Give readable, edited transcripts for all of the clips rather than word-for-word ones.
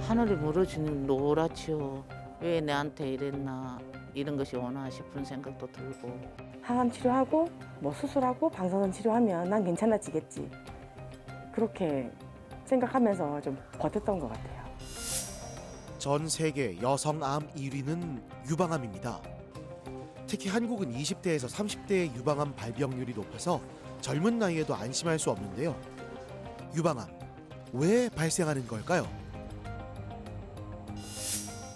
하늘이 무너지는 노랗지요. 왜 내한테 이랬나 이런 것이 오나 싶은 생각도 들고. 항암 치료하고 뭐 수술하고 방사선 치료하면 난 괜찮아지겠지. 그렇게 생각하면서 좀 버텼던 것 같아요. 전 세계 여성암 1위는 유방암입니다. 특히 한국은 20대에서 30대의 유방암 발병률이 높아서 젊은 나이에도 안심할 수 없는데요. 유방암, 왜 발생하는 걸까요?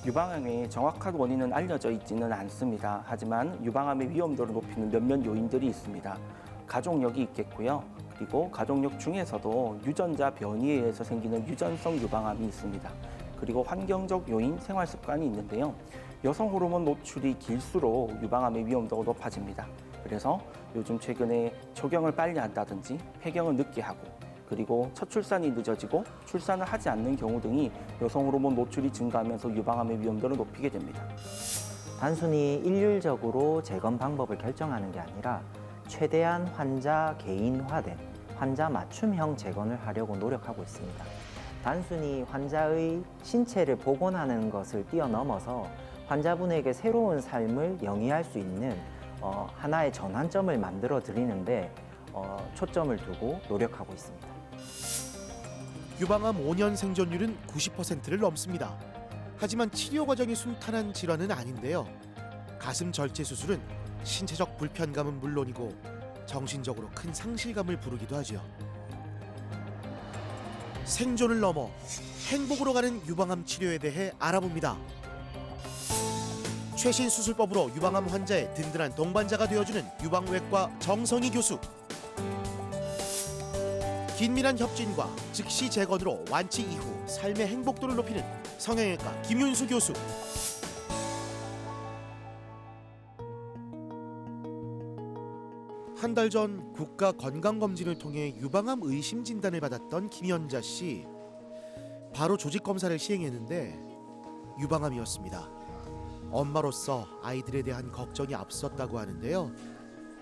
유방암의 정확한 원인은 알려져 있지는 않습니다. 하지만 유방암의 위험도를 높이는 몇몇 요인들이 있습니다. 가족력이 있겠고요. 그리고 가족력 중에서도 유전자 변이에 의해서 생기는 유전성 유방암이 있습니다. 그리고 환경적 요인, 생활 습관이 있는데요. 여성 호르몬 노출이 길수록 유방암의 위험도가 높아집니다. 그래서 요즘 최근에 초경을 빨리 한다든지 폐경을 늦게 하고 그리고 첫 출산이 늦어지고 출산을 하지 않는 경우 등이 여성 호르몬 노출이 증가하면서 유방암의 위험도를 높이게 됩니다. 단순히 일률적으로 재건 방법을 결정하는 게 아니라 최대한 환자 개인화된 환자 맞춤형 재건을 하려고 노력하고 있습니다. 단순히 환자의 신체를 복원하는 것을 뛰어넘어서 환자분에게 새로운 삶을 영위할 수 있는 하나의 전환점을 만들어 드리는데 초점을 두고 노력하고 있습니다. 유방암 5년 생존율은 90%를 넘습니다. 하지만 치료 과정이 순탄한 질환은 아닌데요. 가슴 절제 수술은 신체적 불편감은 물론이고 정신적으로 큰 상실감을 부르기도 하죠. 생존을 넘어 행복으로 가는 유방암 치료에 대해 알아봅니다. 최신 수술법으로 유방암 환자의 든든한 동반자가 되어주는 유방외과 정성희 교수. 긴밀한 협진과 즉시 재건으로 완치 이후 삶의 행복도를 높이는 성형외과 김윤수 교수. 한 달 전 국가 건강검진을 통해 유방암 의심 진단을 받았던 김연자 씨. 바로 조직 검사를 시행했는데 유방암이었습니다. 엄마로서 아이들에 대한 걱정이 앞섰다고 하는데요.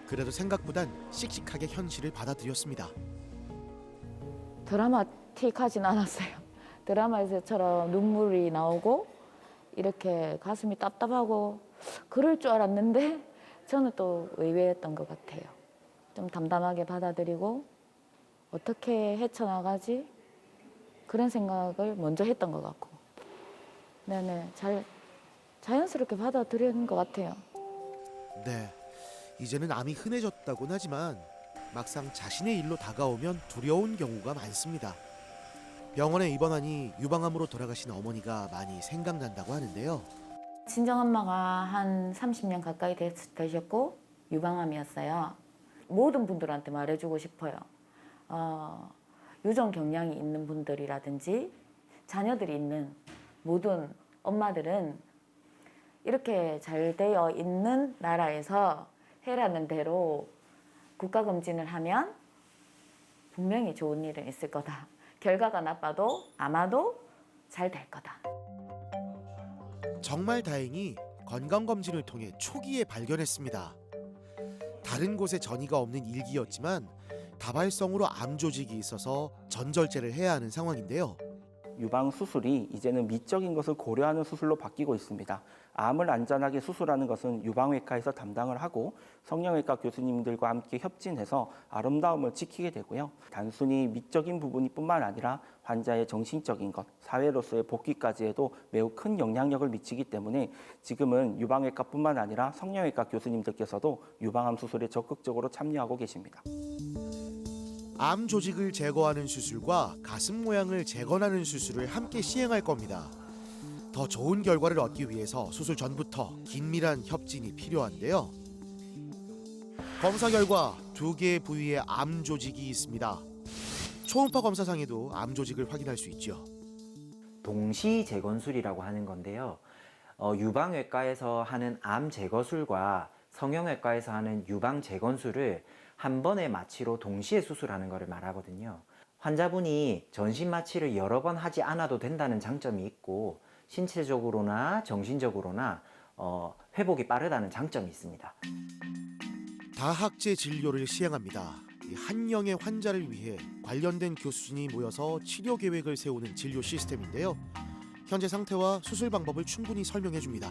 그래도 생각보단 씩씩하게 현실을 받아들였습니다. 드라마틱하진 않았어요. 드라마에서처럼 눈물이 나오고 이렇게 가슴이 답답하고 그럴 줄 알았는데 저는 또 의외였던 것 같아요. 좀 담담하게 받아들이고 어떻게 헤쳐나가지? 그런 생각을 먼저 했던 것 같고. 네네, 자연스럽게 받아들이는 것 같아요. 네, 이제는 암이 흔해졌다곤 하지만 막상 자신의 일로 다가오면 두려운 경우가 많습니다. 병원에 입원하니 유방암으로 돌아가신 어머니가 많이 생각난다고 하는데요. 친정엄마가 한 30년 가까이 되셨고 유방암이었어요. 모든 분들한테 말해주고 싶어요. 유전 경량이 있는 분들이라든지 자녀들이 있는 모든 엄마들은 이렇게 잘 되어 있는 나라에서 해라는 대로 국가검진을 하면 분명히 좋은 일은 있을 거다. 결과가 나빠도 아마도 잘 될 거다. 정말 다행히 건강검진을 통해 초기에 발견했습니다. 다른 곳에 전이가 없는 일기였지만 다발성으로 암 조직이 있어서 전절제를 해야 하는 상황인데요. 유방 수술이 이제는 미적인 것을 고려하는 수술로 바뀌고 있습니다. 암을 안전하게 수술하는 것은 유방외과에서 담당을 하고 성형외과 교수님들과 함께 협진해서 아름다움을 지키게 되고요. 단순히 미적인 부분뿐만 아니라 환자의 정신적인 것, 사회로서의 복귀까지에도 매우 큰 영향력을 미치기 때문에 지금은 유방외과뿐만 아니라 성형외과 교수님들께서도 유방암 수술에 적극적으로 참여하고 계십니다. 암 조직을 제거하는 수술과 가슴 모양을 재건하는 수술을 함께 시행할 겁니다. 더 좋은 결과를 얻기 위해서 수술 전부터 긴밀한 협진이 필요한데요. 검사 결과 2개의 부위에 암 조직이 있습니다. 초음파 검사상에도 암 조직을 확인할 수 있죠. 동시 재건술이라고 하는 건데요. 유방외과에서 하는 암 제거술과 성형외과에서 하는 유방 재건술을 한 번의 마취로 동시에 수술하는 것을 말하거든요. 환자분이 전신 마취를 여러 번 하지 않아도 된다는 장점이 있고 신체적으로나 정신적으로나 회복이 빠르다는 장점이 있습니다. 다학제 진료를 시행합니다. 한 명의 환자를 위해 관련된 교수진이 모여서 치료 계획을 세우는 진료 시스템인데요. 현재 상태와 수술 방법을 충분히 설명해 줍니다.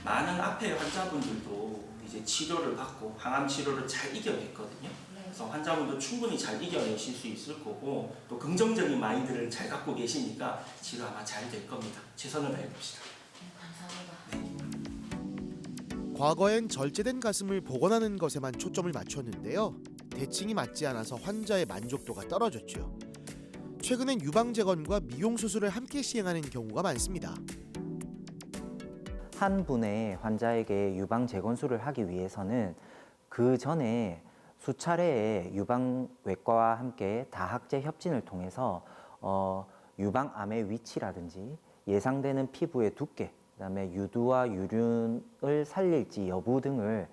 많은 앞에 환자분들도 이제 치료를 받고 항암 치료를 잘 이겨냈거든요. 그래서 환자분도 충분히 잘 이겨내실 수 있을 거고 또 긍정적인 마인드를 잘 갖고 계시니까 치료 아마 잘 될 겁니다. 최선을 다해봅시다. 과거엔 절제된 가슴을 복원하는 것에만 초점을 맞췄는데요. 대칭이 맞지 않아서 환자의 만족도가 떨어졌죠. 최근엔 유방 재건과 미용 수술을 함께 시행하는 경우가 많습니다. 한 분의 환자에게 유방 재건술을 하기 위해서는 그 전에 수차례의 유방외과와 함께 다학제 협진을 통해서 유방암의 위치라든지 예상되는 피부의 두께, 그다음에 유두와 유륜을 살릴지 여부 등을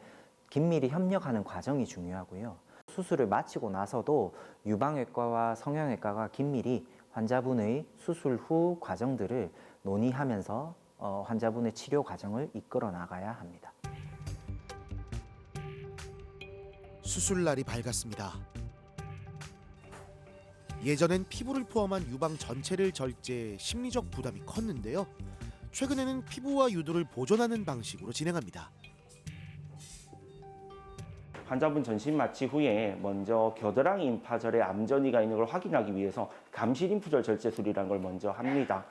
긴밀히 협력하는 과정이 중요하고요. 수술을 마치고 나서도 유방외과와 성형외과가 긴밀히 환자분의 수술 후 과정들을 논의하면서 환자분의 치료 과정을 이끌어 나가야 합니다. 수술날이 밝았습니다. 예전엔 피부를 포함한 유방 전체를 절제해 심리적 부담이 컸는데요. 최근에는 피부와 유두를 보존하는 방식으로 진행합니다. 환자분 전신 마취 후에 먼저 겨드랑이 임파절에 암 전이가 있는 걸 확인하기 위해서 감시 림프절 절제술이라는 걸 먼저 합니다.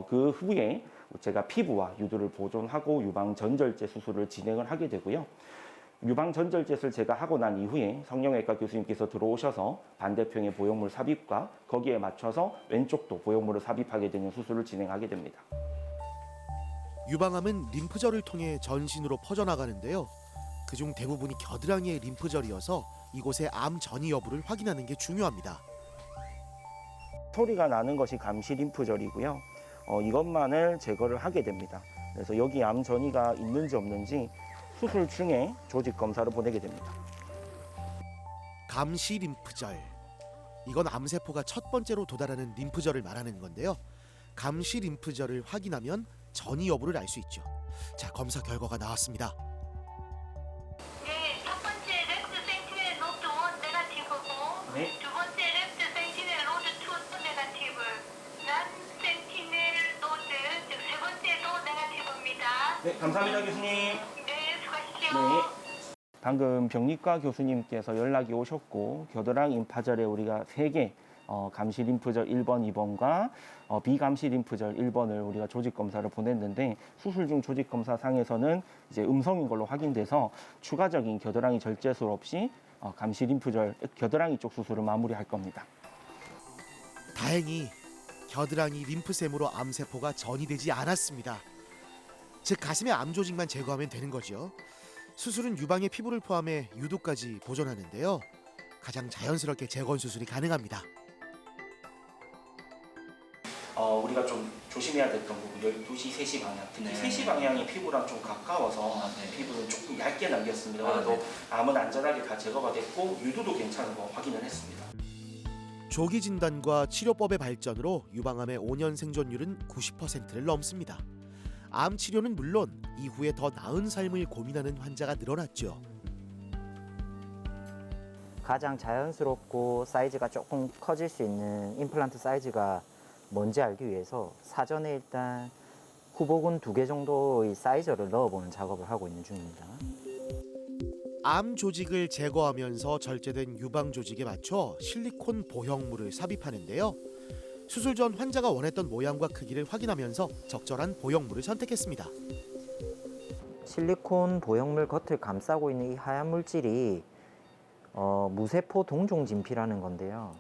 그 후에 제가 피부와 유두를 보존하고 유방 전절제 수술을 진행을 하게 되고요. 유방 전절제를 제가 하고 난 이후에 성형외과 교수님께서 들어오셔서 반대편의 보형물 삽입과 거기에 맞춰서 왼쪽도 보형물을 삽입하게 되는 수술을 진행하게 됩니다. 유방암은 림프절을 통해 전신으로 퍼져나가는데요. 그중 대부분이 겨드랑이의 림프절이어서 이곳의 암 전이 여부를 확인하는 게 중요합니다. 소리가 나는 것이 감시 림프절이고요. 이것만을 제거를 하게 됩니다. 그래서 여기 암 전이가 있는지 없는지 수술 중에 조직 검사를 보내게 됩니다. 감시 림프절. 이건 암세포가 첫 번째로 도달하는 림프절을 말하는 건데요. 감시 림프절을 확인하면 전이 여부를 알 수 있죠. 자, 검사 결과가 나왔습니다. 네, 첫 번째 레프트 센티넬 노드 1 네거티브고 네. 두 번째 레프트 센티넬 노드 2 네거티브 난 센티넬 노드 즉 세 번째도 네거티브입니다. 네, 감사합니다, 교수님. 네, 수고하십시오. 네. 방금 병리과 교수님께서 연락이 오셨고 겨드랑이 임파절에 우리가 3개 감시 림프절 1번, 2번과 비감시 림프절 1번을 우리가 조직 검사를 보냈는데 수술 중 조직 검사 상에서는 이제 음성인 걸로 확인돼서 추가적인 겨드랑이 절제술 없이 감시 림프절 겨드랑이 쪽 수술을 마무리할 겁니다. 다행히 겨드랑이 림프샘으로 암세포가 전이되지 않았습니다. 즉 가슴의 암 조직만 제거하면 되는 거죠. 수술은 유방의 피부를 포함해 유두까지 보존하는데요. 가장 자연스럽게 재건 수술이 가능합니다. 우리가 좀 조심해야 됐던 부분 12시, 3시 방향 특히 네. 3시 방향이 피부랑 좀 가까워서 네. 피부는 조금 얇게 남겼습니다. 아, 그래도 네. 암은 안전하게 다 제거가 됐고 유두도 괜찮은 거 확인을 했습니다. 조기 진단과 치료법의 발전으로 유방암의 5년 생존율은 90%를 넘습니다. 암 치료는 물론 이후에 더 나은 삶을 고민하는 환자가 늘어났죠. 가장 자연스럽고 사이즈가 조금 커질 수 있는 임플란트 사이즈가 뭔지 알기 위해서 사전에 일단 후보근 2개 정도의 사이즈를 넣어보는 작업을 하고 있는 중입니다. 암 조직을 제거하면서 절제된 유방 조직에 맞춰 실리콘 보형물을 삽입하는데요. 수술 전 환자가 원했던 모양과 크기를 확인하면서 적절한 보형물을 선택했습니다. 실리콘 보형물 겉을 감싸고 있는 이 하얀 물질이 무세포 동종 진피라는 건데요.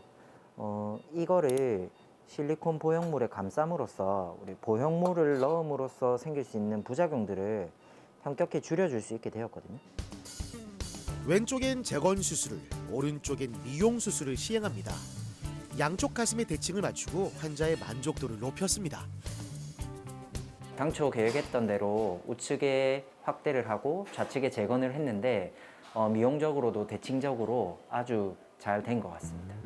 이거를 실리콘 보형물에 감쌈으로써 우리 보형물을 넣음으로써 생길 수 있는 부작용들을 현격히 줄여줄 수 있게 되었거든요. 왼쪽엔 재건 수술을, 오른쪽엔 미용 수술을 시행합니다. 양쪽 가슴의 대칭을 맞추고 환자의 만족도를 높였습니다. 당초 계획했던 대로 우측에 확대를 하고 좌측에 재건을 했는데 미용적으로도 대칭적으로 아주 잘 된 것 같습니다.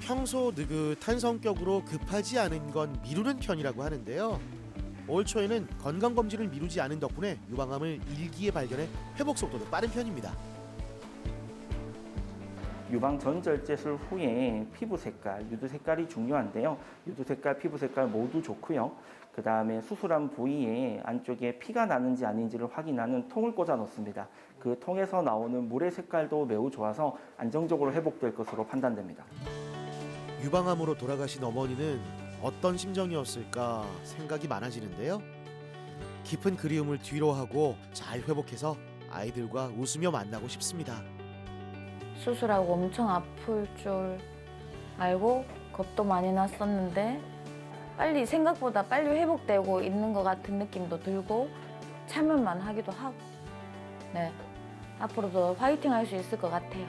평소 느긋한 성격으로 급하지 않은 건 미루는 편이라고 하는데요. 올 초에는 건강검진을 미루지 않은 덕분에 유방암을 일기에 발견해 회복 속도도 빠른 편입니다. 유방 전절제술 후에 피부 색깔, 유두 색깔이 중요한데요. 유두 색깔, 피부 색깔 모두 좋고요. 그 다음에 수술한 부위에 안쪽에 피가 나는지 아닌지를 확인하는 통을 꽂아 놓습니다. 그 통에서 나오는 물의 색깔도 매우 좋아서 안정적으로 회복될 것으로 판단됩니다. 유방암으로 돌아가신 어머니는 어떤 심정이었을까 생각이 많아지는데요. 깊은 그리움을 뒤로하고 잘 회복해서 아이들과 웃으며 만나고 싶습니다. 수술하고 엄청 아플 줄 알고 겁도 많이 났었는데 생각보다 빨리 회복되고 있는 것 같은 느낌도 들고 참을만 하기도 하고 네, 앞으로도 파이팅 할 수 있을 것 같아요.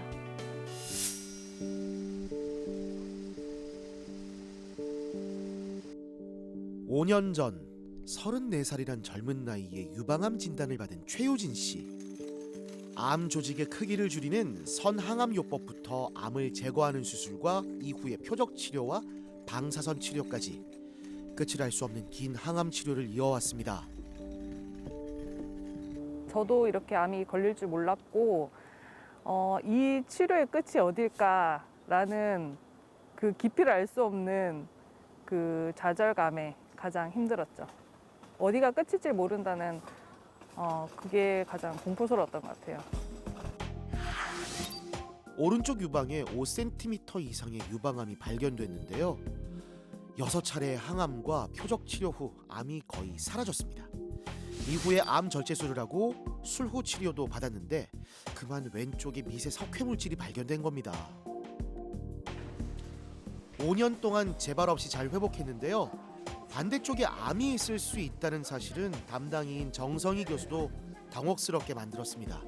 오 년 전 34살이란 젊은 나이에 유방암 진단을 받은 최효진 씨. 암 조직의 크기를 줄이는 선항암요법부터 암을 제거하는 수술과 이후의 표적 치료와 방사선 치료까지 끝을 알 수 없는 긴 항암 치료를 이어왔습니다. 저도 이렇게 암이 걸릴 줄 몰랐고 이 치료의 끝이 어딜까라는 그 깊이를 알 수 없는 그 좌절감에 가장 힘들었죠. 어디가 끝일지 모른다는 그게 가장 공포스러웠던 것 같아요. 오른쪽 유방에 5cm 이상의 유방암이 발견됐는데요. 6차례의 항암과 표적 치료 후 암이 거의 사라졌습니다. 이후에 암 절제술을 하고 술후 치료도 받았는데 그만 왼쪽에 미세 석회물질이 발견된 겁니다. 5년 동안 재발 없이 잘 회복했는데요. 반대쪽에 암이 있을 수 있다는 사실은 담당인 정성희 교수도 당혹스럽게 만들었습니다.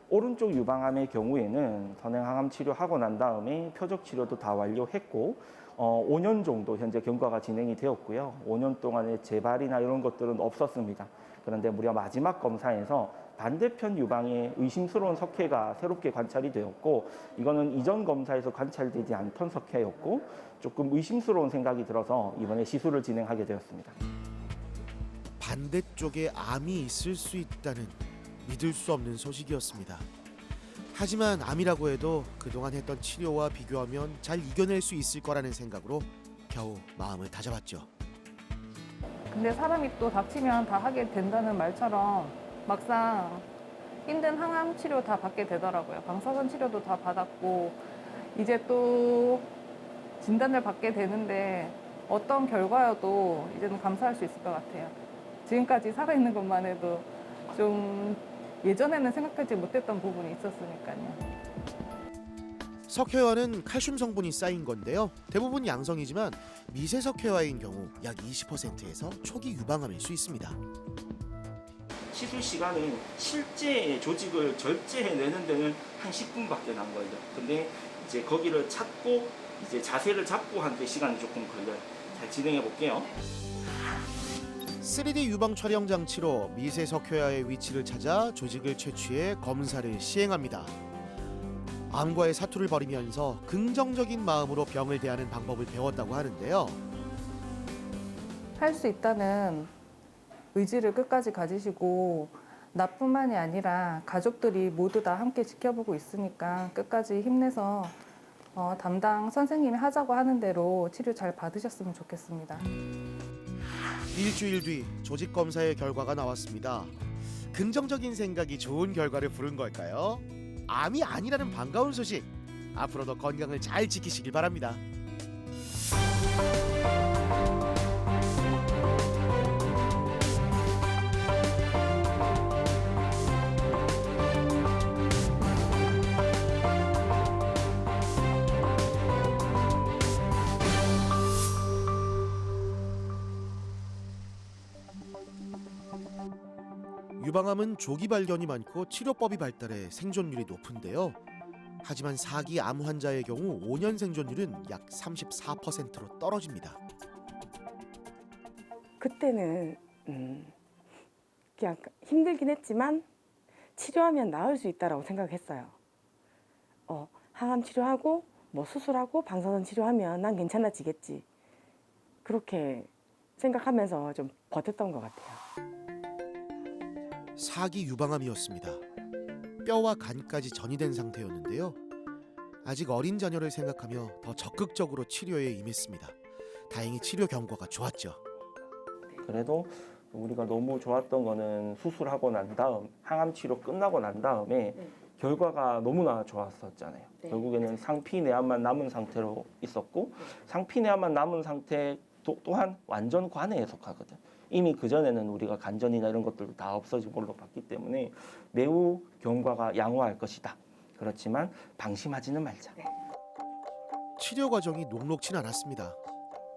오른쪽 유방암의 경우에는 선행항암 치료하고 난 다음에 표적 치료도 다 완료했고 5년 정도 현재 경과가 진행이 되었고요. 5년 동안의 재발이나 이런 것들은 없었습니다. 그런데 무려 마지막 검사에서 반대편 유방에 의심스러운 석회가 새롭게 관찰이 되었고 이거는 이전 검사에서 관찰되지 않던 석회였고 조금 의심스러운 생각이 들어서 이번에 시술을 진행하게 되었습니다. 반대쪽에 암이 있을 수 있다는 믿을 수 없는 소식이었습니다. 하지만 암이라고 해도 그동안 했던 치료와 비교하면 잘 이겨낼 수 있을 거라는 생각으로 겨우 마음을 다잡았죠. 근데 사람이 또 닥치면 다 하게 된다는 말처럼 막상 힘든 항암 치료 다 받게 되더라고요. 방사선 치료도 다 받았고 이제 또 진단을 받게 되는데 어떤 결과여도 이제는 감사할 수 있을 것 같아요. 지금까지 살아있는 것만 해도 좀 예전에는 생각하지 못했던 부분이 있었으니까요. 석회화는 칼슘 성분이 쌓인 건데요. 대부분 양성이지만 미세 석회화인 경우 약 20%에서 초기 유방암일 수 있습니다. 시술 시간은 실제 조직을 절제해내는 데는 한 10분밖에 안 걸려요. 근데 이제 거기를 찾고 이제 자세를 잡고 하는데 시간이 조금 걸려요. 잘 진행해 볼게요. 3D 유방 촬영 장치로 미세 석회화의 위치를 찾아 조직을 채취해 검사를 시행합니다. 암과의 사투를 벌이면서 긍정적인 마음으로 병을 대하는 방법을 배웠다고 하는데요. 할 수 있다는 의지를 끝까지 가지시고 나뿐만이 아니라 가족들이 모두 다 함께 지켜보고 있으니까 끝까지 힘내서 담당 선생님이 하자고 하는 대로 치료 잘 받으셨으면 좋겠습니다. 일주일 뒤 조직 검사의 결과가 나왔습니다. 긍정적인 생각이 좋은 결과를 부른 걸까요? 암이 아니라는 반가운 소식. 앞으로도 건강을 잘 지키시길 바랍니다. 유방암은 조기 발견이 많고 치료법이 발달해 생존율이 높은데요. 하지만 4기 암 환자의 경우 5년 생존율은 약 34%로 떨어집니다. 그때는 그냥 힘들긴 했지만 치료하면 나을 수 있다라고 생각했어요. 항암 치료하고 뭐 수술하고 방사선 치료하면 난 괜찮아지겠지. 그렇게 생각하면서 좀 버텼던 것 같아요. 4기 유방암이었습니다. 뼈와 간까지 전이된 상태였는데요. 아직 어린 자녀를 생각하며 더 적극적으로 치료에 임했습니다. 다행히 치료 경과가 좋았죠. 그래도 우리가 너무 좋았던 거는 수술하고 난 다음 항암 치료 끝나고 난 다음에 결과가 너무나 좋았었잖아요. 결국에는 상피내암만 남은 상태로 있었고 상피내암만 남은 상태 또한 완전 관해에 속하거든. 이미 그전에는 우리가 간전이나 이런 것들도 다 없어진 걸로 봤기 때문에 매우 경과가 양호할 것이다. 그렇지만 방심하지는 말자. 치료 과정이 녹록진 않았습니다.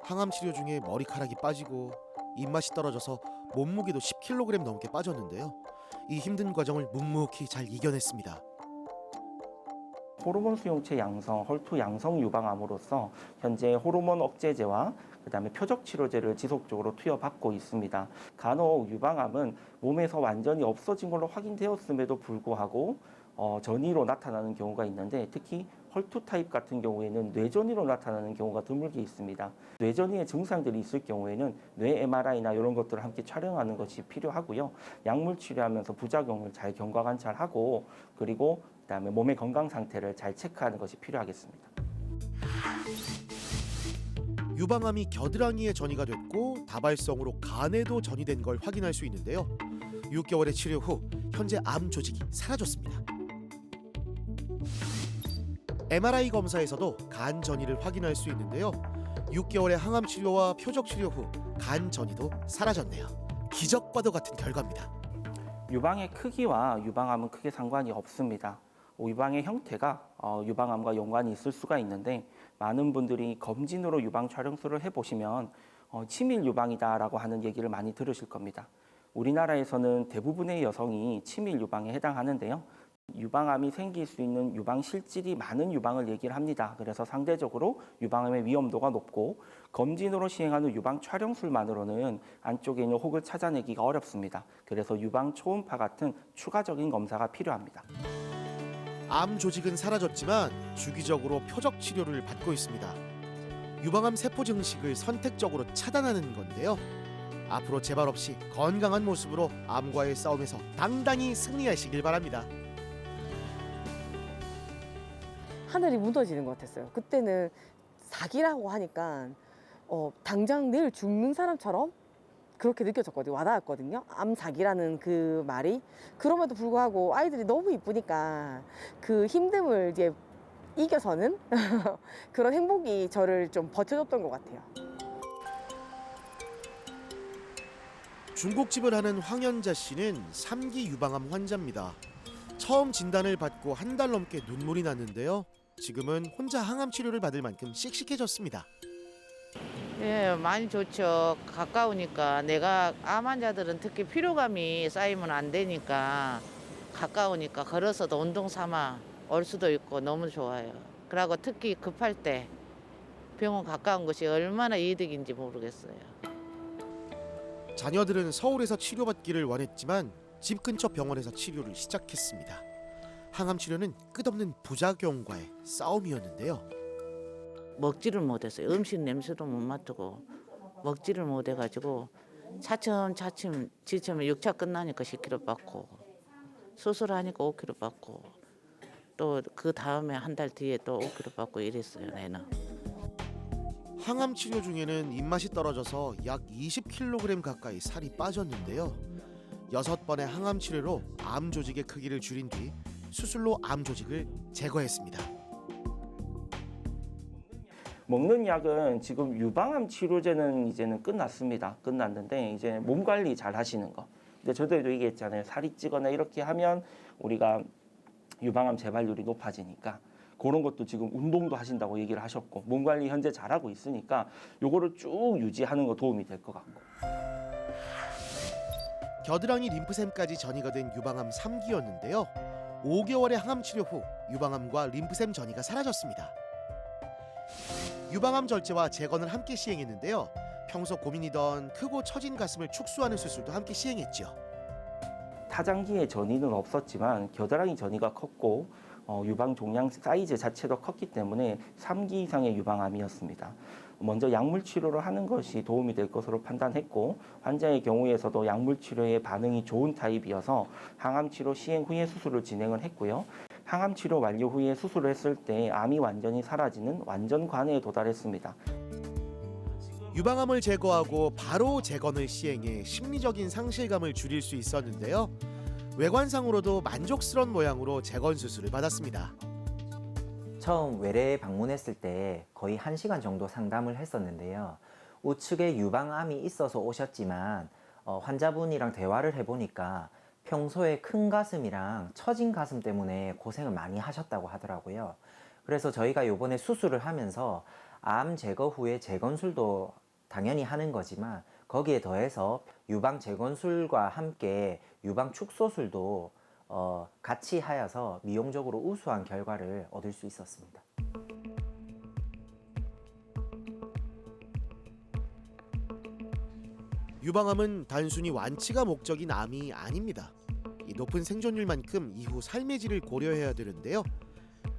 항암 치료 중에 머리카락이 빠지고 입맛이 떨어져서 몸무게도 10kg 넘게 빠졌는데요. 이 힘든 과정을 묵묵히 잘 이겨냈습니다. 호르몬 수용체 양성, 헐투 양성 유방암으로서 현재 호르몬 억제제와 그다음에 표적 치료제를 지속적으로 투여받고 있습니다. 간혹 유방암은 몸에서 완전히 없어진 걸로 확인되었음에도 불구하고 전이로 나타나는 경우가 있는데 특히 헐투 타입 같은 경우에는 뇌전이로 나타나는 경우가 드물게 있습니다. 뇌전이의 증상들이 있을 경우에는 뇌 MRI나 이런 것들을 함께 촬영하는 것이 필요하고요. 약물 치료하면서 부작용을 잘 경과 관찰하고 그리고 그다음에 몸의 건강 상태를 잘 체크하는 것이 필요하겠습니다. 유방암이 겨드랑이에 전이가 됐고 다발성으로 간에도 전이된 걸 확인할 수 있는데요. 6개월의 치료 후 현재 암 조직이 사라졌습니다. MRI 검사에서도 간 전이를 확인할 수 있는데요. 6개월의 항암 치료와 표적 치료 후 간 전이도 사라졌네요. 기적과도 같은 결과입니다. 유방의 크기와 유방암은 크게 상관이 없습니다. 유방의 형태가 유방암과 연관이 있을 수가 있는데 많은 분들이 검진으로 유방 촬영술을 해보시면 치밀 유방이다라고 하는 얘기를 많이 들으실 겁니다. 우리나라에서는 대부분의 여성이 치밀 유방에 해당하는데요. 유방암이 생길 수 있는 유방 실질이 많은 유방을 얘기를 합니다. 그래서 상대적으로 유방암의 위험도가 높고 검진으로 시행하는 유방 촬영술만으로는 안쪽에 있는 혹을 찾아내기가 어렵습니다. 그래서 유방 초음파 같은 추가적인 검사가 필요합니다. 암 조직은 사라졌지만 주기적으로 표적 치료를 받고 있습니다. 유방암 세포 증식을 선택적으로 차단하는 건데요. 앞으로 재발 없이 건강한 모습으로 암과의 싸움에서 당당히 승리하시길 바랍니다. 하늘이 무너지는 것 같았어요. 그때는 사기라고 하니까 당장 내일 죽는 사람처럼 그렇게 느껴졌거든요. 와닿았거든요. 암사기라는 그 말이. 그럼에도 불구하고 아이들이 너무 이쁘니까 그 힘듦을 이제 이겨서는 그런 행복이 저를 좀 버텨줬던 것 같아요. 중국집을 하는 황연자 씨는 3기 유방암 환자입니다. 처음 진단을 받고 한 달 넘게 눈물이 났는데요. 지금은 혼자 항암 치료를 받을 만큼 씩씩해졌습니다. 예, 많이 좋죠. 가까우니까 내가 암 환자들은 특히 피로감이 쌓이면 안 되니까 가까우니까 걸어서도 운동 삼아 올 수도 있고 너무 좋아요. 그리고 특히 급할 때 병원 가까운 것이 얼마나 이득인지 모르겠어요. 자녀들은 서울에서 치료받기를 원했지만 집 근처 병원에서 치료를 시작했습니다. 항암 치료는 끝없는 부작용과의 싸움이었는데요. 먹지를 못했어요. 음식 냄새도 못 맡고 먹지를 못해가지고 차츰차츰 지치면 6차 끝나니까 10kg 받고 수술하니까 5kg 받고 또 그 다음에 한 달 뒤에 또 5kg 받고 이랬어요. 내는. 항암 치료 중에는 입맛이 떨어져서 약 20kg 가까이 살이 빠졌는데요. 6번의 항암 치료로 암 조직의 크기를 줄인 뒤 수술로 암 조직을 제거했습니다. 먹는 약은 지금 유방암 치료제는 이제는 끝났습니다. 끝났는데 이제 몸 관리 잘 하시는 거. 근데 저도 얘기했잖아요. 살이 찌거나 이렇게 하면 우리가 유방암 재발률이 높아지니까 그런 것도 지금 운동도 하신다고 얘기를 하셨고 몸 관리 현재 잘하고 있으니까 요거를 쭉 유지하는 거 도움이 될 것 같고. 겨드랑이 림프샘까지 전이가 된 유방암 3기였는데요. 5개월의 항암 치료 후 유방암과 림프샘 전이가 사라졌습니다. 유방암 절제와 재건을 함께 시행했는데요. 평소 고민이던 크고 처진 가슴을 축소하는 수술도 함께 시행했죠. 타장기의 전이는 없었지만 겨드랑이 전이가 컸고 유방 종양 사이즈 자체도 컸기 때문에 3기 이상의 유방암이었습니다. 먼저 약물 치료를 하는 것이 도움이 될 것으로 판단했고 환자의 경우에서도 약물 치료에 반응이 좋은 타입이어서 항암 치료 시행 후에 수술을 진행을 했고요. 항암 치료 완료 후에 수술을 했을 때 암이 완전히 사라지는 완전 관해에 도달했습니다. 유방암을 제거하고 바로 재건을 시행해 심리적인 상실감을 줄일 수 있었는데요. 외관상으로도 만족스러운 모양으로 재건 수술을 받았습니다. 처음 외래에 방문했을 때 거의 1시간 정도 상담을 했었는데요. 우측에 유방암이 있어서 오셨지만 환자분이랑 대화를 해보니까 평소에 큰 가슴이랑 처진 가슴 때문에 고생을 많이 하셨다고 하더라고요. 그래서 저희가 이번에 수술을 하면서 암 제거 후에 재건술도 당연히 하는 거지만 거기에 더해서 유방 재건술과 함께 유방 축소술도 같이 하여서 미용적으로 우수한 결과를 얻을 수 있었습니다. 유방암은 단순히 완치가 목적인 암이 아닙니다. 이 높은 생존율만큼 이후 삶의 질을 고려해야 되는데요.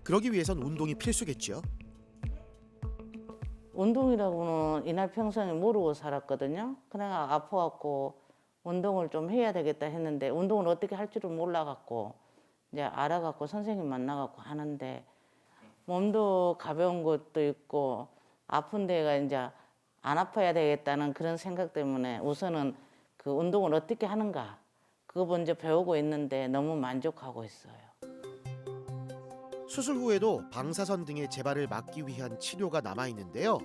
그러기 위해선 운동이 필수겠죠. 운동이라고는 이날 평생에 모르고 살았거든요. 그래가 아파갖고 운동을 좀 해야 되겠다 했는데 운동을 어떻게 할 줄을 몰라갖고 이제 알아갖고 선생님 만나갖고 하는데 몸도 가벼운 것도 있고 아픈 데가 이제 안 아파야 되겠다는 그런 생각 때문에 우선은 그 운동을 어떻게 하는가 그거 먼저 배우고 있는데 너무 만족하고 있어요. 수술 후에도 방사선 등의 재발을 막기 위한 치료가 남아 있는데요.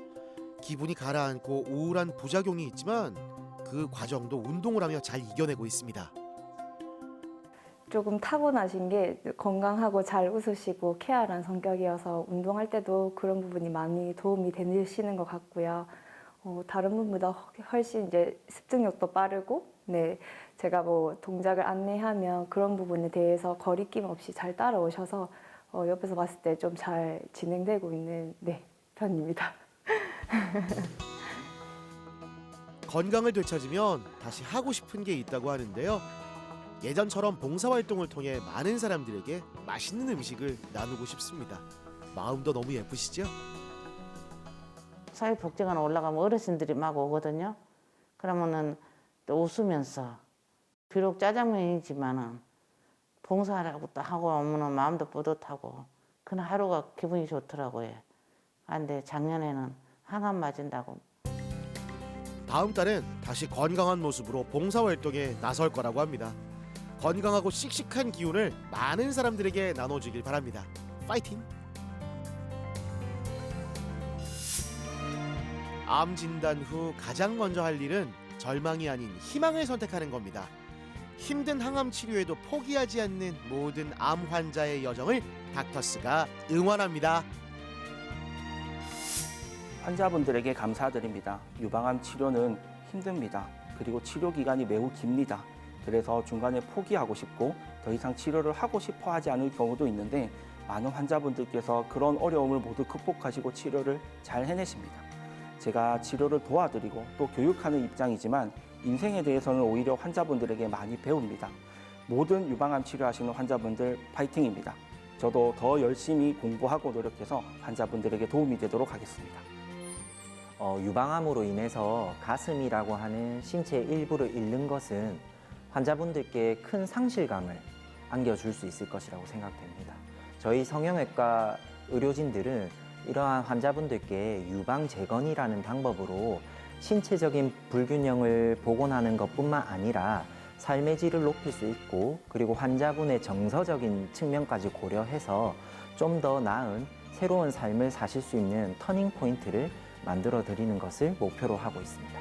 기분이 가라앉고 우울한 부작용이 있지만 그 과정도 운동을 하며 잘 이겨내고 있습니다. 조금 타고나신 게 건강하고 잘 웃으시고 케어한 성격이어서 운동할 때도 그런 부분이 많이 도움이 되시는 것 같고요. 다른 분보다 훨씬 이제 습득력도 빠르고, 네, 제가 뭐 동작을 안내하면 그런 부분에 대해서 거리낌 없이 잘 따라오셔서 옆에서 봤을 때 좀 잘 진행되고 있는 편입니다. 건강을 되찾으면 다시 하고 싶은 게 있다고 하는데요. 예전처럼 봉사활동을 통해 많은 사람들에게 맛있는 음식을 나누고 싶습니다. 마음도 너무 예쁘시죠? 사회복지관 올라가면 어르신들이 막 오거든요. 그러면은 또 웃으면서 비록 짜장면이지만은 봉사하라고 또 하고 오면은 마음도 뿌듯하고 그런 하루가 기분이 좋더라고요. 근데 작년에는 항암 맞은다고. 다음 달엔 다시 건강한 모습으로 봉사활동에 나설 거라고 합니다. 건강하고 씩씩한 기운을 많은 사람들에게 나눠주길 바랍니다. 파이팅! 암 진단 후 가장 먼저 할 일은 절망이 아닌 희망을 선택하는 겁니다. 힘든 항암 치료에도 포기하지 않는 모든 암 환자의 여정을 닥터스가 응원합니다. 환자분들에게 감사드립니다. 유방암 치료는 힘듭니다. 그리고 치료 기간이 매우 깁니다. 그래서 중간에 포기하고 싶고 더 이상 치료를 하고 싶어 하지 않을 경우도 있는데 많은 환자분들께서 그런 어려움을 모두 극복하시고 치료를 잘 해내십니다. 제가 치료를 도와드리고 또 교육하는 입장이지만 인생에 대해서는 오히려 환자분들에게 많이 배웁니다. 모든 유방암 치료하시는 환자분들 파이팅입니다. 저도 더 열심히 공부하고 노력해서 환자분들에게 도움이 되도록 하겠습니다. 유방암으로 인해서 가슴이라고 하는 신체의 일부를 잃는 것은 환자분들께 큰 상실감을 안겨줄 수 있을 것이라고 생각됩니다. 저희 성형외과 의료진들은 이러한 환자분들께 유방 재건이라는 방법으로 신체적인 불균형을 복원하는 것뿐만 아니라 삶의 질을 높일 수 있고 그리고 환자분의 정서적인 측면까지 고려해서 좀 더 나은 새로운 삶을 사실 수 있는 터닝 포인트를 만들어 드리는 것을 목표로 하고 있습니다.